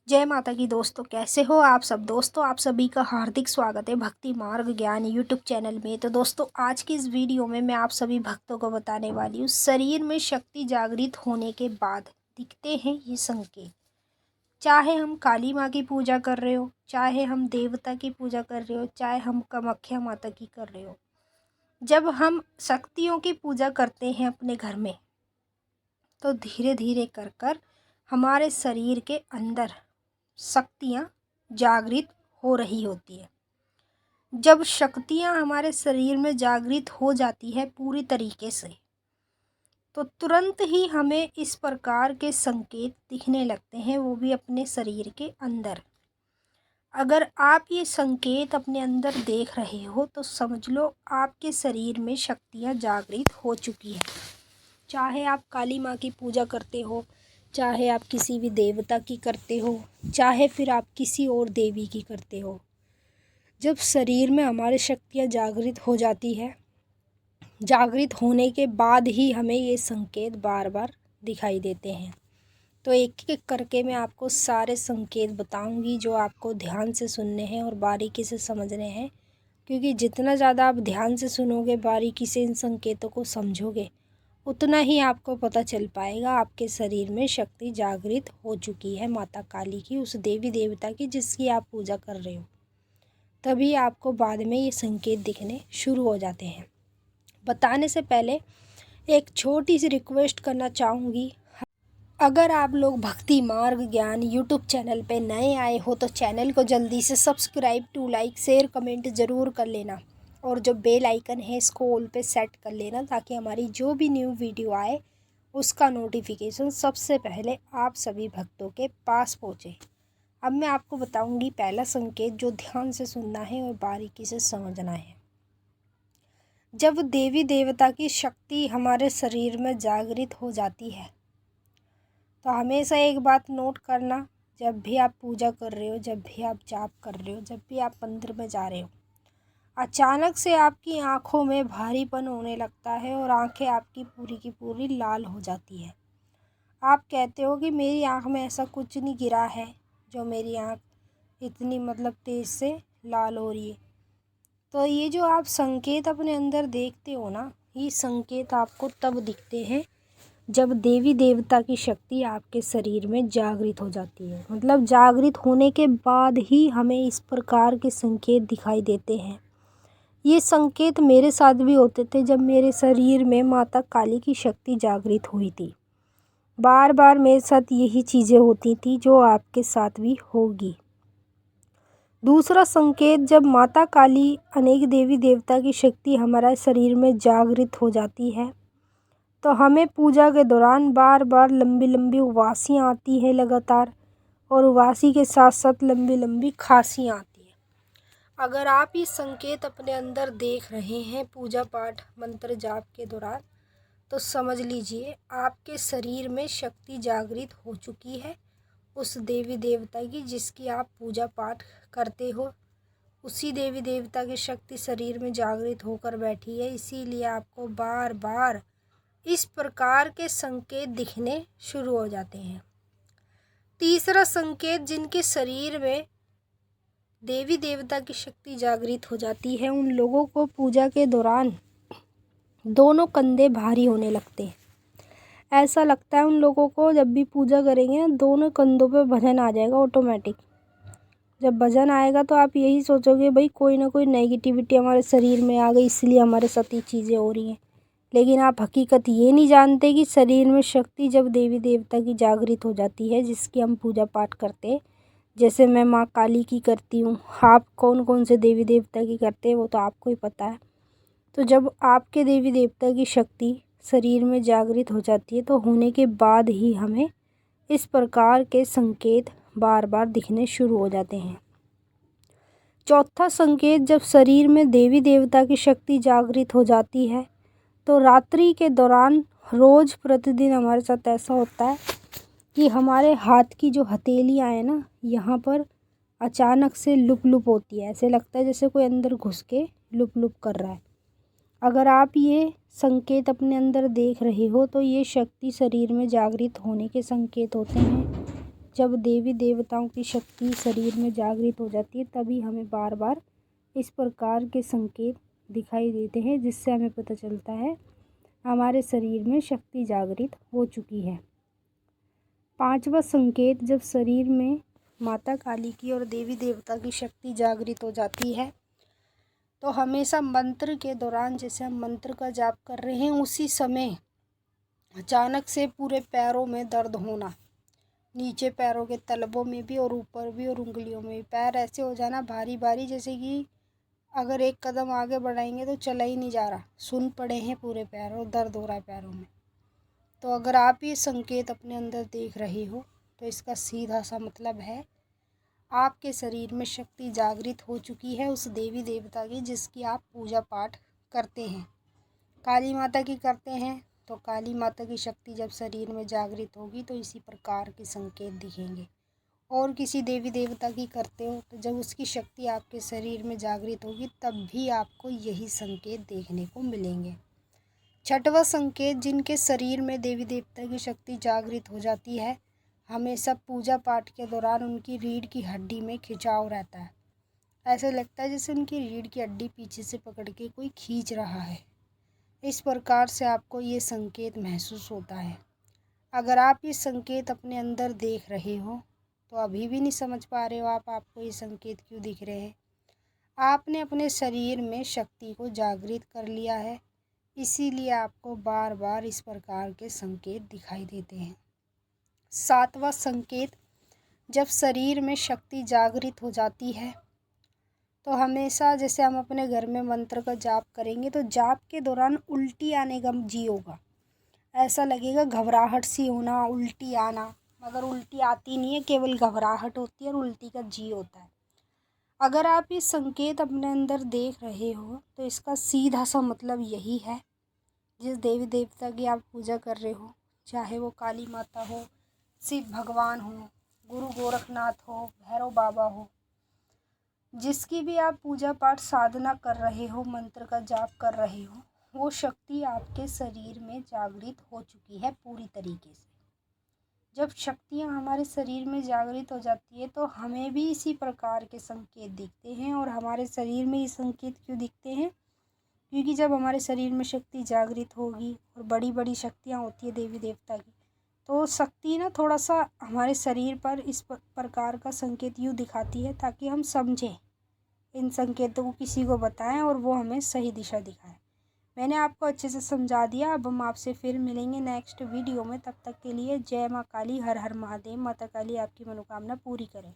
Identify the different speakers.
Speaker 1: जय माता की दोस्तों, कैसे हो आप सब। दोस्तों, आप सभी का हार्दिक स्वागत है भक्ति मार्ग ज्ञान यूट्यूब चैनल में। तो दोस्तों, आज की इस वीडियो में मैं आप सभी भक्तों को बताने वाली हूँ, शरीर में शक्ति जागृत होने के बाद दिखते हैं ये संकेत। चाहे हम काली माँ की पूजा कर रहे हो, चाहे हम देवता की पूजा कर रहे हो, चाहे हम कामाख्या माता की कर रहे हो, जब हम शक्तियों की पूजा करते हैं अपने घर में, तो धीरे धीरे कर कर हमारे शरीर के अंदर शक्तियाँ जागृत हो रही होती है। जब शक्तियाँ हमारे शरीर में जागृत हो जाती है पूरी तरीके से, तो तुरंत ही हमें इस प्रकार के संकेत दिखने लगते हैं, वो भी अपने शरीर के अंदर। अगर आप ये संकेत अपने अंदर देख रहे हो तो समझ लो आपके शरीर में शक्तियाँ जागृत हो चुकी हैं। चाहे आप काली माँ की पूजा करते हो, चाहे आप किसी भी देवता की करते हो, चाहे फिर आप किसी और देवी की करते हो, जब शरीर में हमारी शक्तियाँ जागृत हो जाती है, जागृत होने के बाद ही हमें ये संकेत बार बार दिखाई देते हैं। तो एक एक करके मैं आपको सारे संकेत बताऊंगी, जो आपको ध्यान से सुनने हैं और बारीकी से समझने हैं, क्योंकि जितना ज़्यादा आप ध्यान से सुनोगे, बारीकी से इन संकेतों को समझोगे, उतना ही आपको पता चल पाएगा आपके शरीर में शक्ति जागृत हो चुकी है माता काली की, उस देवी देवता की जिसकी आप पूजा कर रहे हो। तभी आपको बाद में ये संकेत दिखने शुरू हो जाते हैं। बताने से पहले एक छोटी सी रिक्वेस्ट करना चाहूँगी। अगर आप लोग भक्ति मार्ग ज्ञान यूट्यूब चैनल पे नए आए हो तो चैनल को जल्दी से subscribe to like share comment ज़रूर कर लेना, और जो बेल आइकन है इसको ऑल पे सेट कर लेना, ताकि हमारी जो भी न्यू वीडियो आए उसका नोटिफिकेशन सबसे पहले आप सभी भक्तों के पास पहुँचे। अब मैं आपको बताऊंगी पहला संकेत, जो ध्यान से सुनना है और बारीकी से समझना है। जब देवी देवता की शक्ति हमारे शरीर में जागृत हो जाती है, तो हमेशा एक बात नोट करना, जब भी आप पूजा कर रहे हो, जब भी आप जाप कर रहे हो, जब भी आप मंदिर में जा रहे हो, अचानक से आपकी आंखों में भारीपन होने लगता है और आंखें आपकी पूरी की पूरी लाल हो जाती है। आप कहते हो कि मेरी आंख में ऐसा कुछ नहीं गिरा है जो मेरी आंख इतनी तेज़ से लाल हो रही है। तो ये जो आप संकेत अपने अंदर देखते हो ना, ये संकेत आपको तब दिखते हैं जब देवी देवता की शक्ति आपके शरीर में जागृत हो जाती है। जागृत होने के बाद ही हमें इस प्रकार के संकेत दिखाई देते हैं। ये संकेत मेरे साथ भी होते थे जब मेरे शरीर में माता काली की शक्ति जागृत हुई थी। बार बार मेरे साथ यही चीज़ें होती थी जो आपके साथ भी होगी। दूसरा संकेत, जब माता काली अनेक देवी देवता की शक्ति हमारे शरीर में जागृत हो जाती है, तो हमें पूजा के दौरान बार बार लंबी लंबी उबासियाँ आती हैं लगातार, और उबासी के साथ साथ लंबी लंबी खांसियाँ आती हैं। अगर आप ये संकेत अपने अंदर देख रहे हैं पूजा पाठ मंत्र जाप के दौरान, तो समझ लीजिए आपके शरीर में शक्ति जागृत हो चुकी है उस देवी देवता की जिसकी आप पूजा पाठ करते हो। उसी देवी देवता की शक्ति शरीर में जागृत होकर बैठी है, इसीलिए आपको बार बार इस प्रकार के संकेत दिखने शुरू हो जाते हैं। तीसरा संकेत, जिनके शरीर में देवी देवता की शक्ति जागृत हो जाती है, उन लोगों को पूजा के दौरान दोनों कंधे भारी होने लगते हैं। ऐसा लगता है उन लोगों को जब भी पूजा करेंगे ना, दोनों कंधों पे वजन आ जाएगा ऑटोमेटिक। जब वजन आएगा तो आप यही सोचोगे भाई कोई ना कोई नेगेटिविटी हमारे शरीर में आ गई, इसलिए हमारे साथ ये चीज़ें हो रही हैं। लेकिन आप हकीकत ये नहीं जानते कि शरीर में शक्ति जब देवी देवता की जागृत हो जाती है, जिसकी हम पूजा पाठ करते हैं, जैसे मैं माँ काली की करती हूँ, आप कौन कौन से देवी देवता की करते हैं वो तो आपको ही पता है। तो जब आपके देवी देवता की शक्ति शरीर में जागृत हो जाती है, तो होने के बाद ही हमें इस प्रकार के संकेत बार बार दिखने शुरू हो जाते हैं। चौथा संकेत, जब शरीर में देवी देवता की शक्ति जागृत हो जाती है, तो रात्रि के दौरान रोज़ प्रतिदिन हमारे साथ ऐसा होता है कि हमारे हाथ की जो हथेलियाँ हैं ना, यहाँ पर अचानक से लुप लुप होती है। ऐसे लगता है जैसे कोई अंदर घुस के लुप लुप कर रहा है। अगर आप ये संकेत अपने अंदर देख रहे हो तो ये शक्ति शरीर में जागृत होने के संकेत होते हैं। जब देवी देवताओं की शक्ति शरीर में जागृत हो जाती है तभी हमें बार बार इस प्रकार के संकेत दिखाई देते हैं, जिससे हमें पता चलता है हमारे शरीर में शक्ति जागृत हो चुकी है। पांचवा संकेत, जब शरीर में माता काली की और देवी देवता की शक्ति जागृत हो जाती है तो हमेशा मंत्र के दौरान, जैसे हम मंत्र का जाप कर रहे हैं, उसी समय अचानक से पूरे पैरों में दर्द होना, नीचे पैरों के तलवों में भी और ऊपर भी और उंगलियों में भी। पैर ऐसे हो जाना भारी भारी, जैसे कि अगर एक कदम आगे बढ़ाएंगे तो चला ही नहीं जा रहा, सुन पड़े हैं पूरे पैर और दर्द हो रहा है पैरों में। तो अगर आप ये संकेत अपने अंदर देख रहे हो तो इसका सीधा सा मतलब है आपके शरीर में शक्ति जागृत हो चुकी है उस देवी देवता की जिसकी आप पूजा पाठ करते हैं। काली माता की करते हैं तो काली माता की शक्ति जब शरीर में जागृत होगी तो इसी प्रकार के संकेत दिखेंगे। और किसी देवी देवता की करते हो तो जब उसकी शक्ति आपके शरीर में जागृत होगी तब भी आपको यही संकेत देखने को मिलेंगे। छठवां संकेत, जिनके शरीर में देवी देवता की शक्ति जागृत हो जाती है, हमेशा पूजा पाठ के दौरान उनकी रीढ़ की हड्डी में खिंचाव रहता है। ऐसा लगता है जैसे उनकी रीढ़ की हड्डी पीछे से पकड़ के कोई खींच रहा है। इस प्रकार से आपको ये संकेत महसूस होता है। अगर आप ये संकेत अपने अंदर देख रहे हो तो अभी भी नहीं समझ पा रहे हो आपको ये संकेत क्यों दिख रहे हैं। आपने अपने शरीर में शक्ति को जागृत कर लिया है, इसीलिए आपको बार बार इस प्रकार के संकेत दिखाई देते हैं। सातवां संकेत, जब शरीर में शक्ति जागृत हो जाती है तो हमेशा, जैसे हम अपने घर में मंत्र का जाप करेंगे तो जाप के दौरान उल्टी आने का जी होगा। ऐसा लगेगा घबराहट सी होना, उल्टी आना, मगर उल्टी आती नहीं है, केवल घबराहट होती है और उल्टी का जी होता है। अगर आप ये संकेत अपने अंदर देख रहे हो तो इसका सीधा सा मतलब यही है, जिस देवी देवता की आप पूजा कर रहे हो, चाहे वो काली माता हो, शिव भगवान हो, गुरु गोरखनाथ हो, भैरव बाबा हो, जिसकी भी आप पूजा पाठ साधना कर रहे हो, मंत्र का जाप कर रहे हो, वो शक्ति आपके शरीर में जागृत हो चुकी है पूरी तरीके से। जब शक्तियाँ हमारे शरीर में जागृत हो जाती है तो हमें भी इसी प्रकार के संकेत दिखते हैं। और हमारे शरीर में ये संकेत क्यों दिखते हैं? क्योंकि जब हमारे शरीर में शक्ति जागृत होगी और बड़ी बड़ी शक्तियाँ होती है देवी देवता की, तो शक्ति ना थोड़ा सा हमारे शरीर पर इस प्रकार का संकेत यूँ दिखाती है ताकि हम समझें, इन संकेतों को किसी को बताएं और वो हमें सही दिशा दिखाए। मैंने आपको अच्छे से समझा दिया। अब हम आपसे फिर मिलेंगे नेक्स्ट वीडियो में। तब तक के लिए जय माँ काली, हर हर महादेव। माता काली आपकी मनोकामना पूरी करें।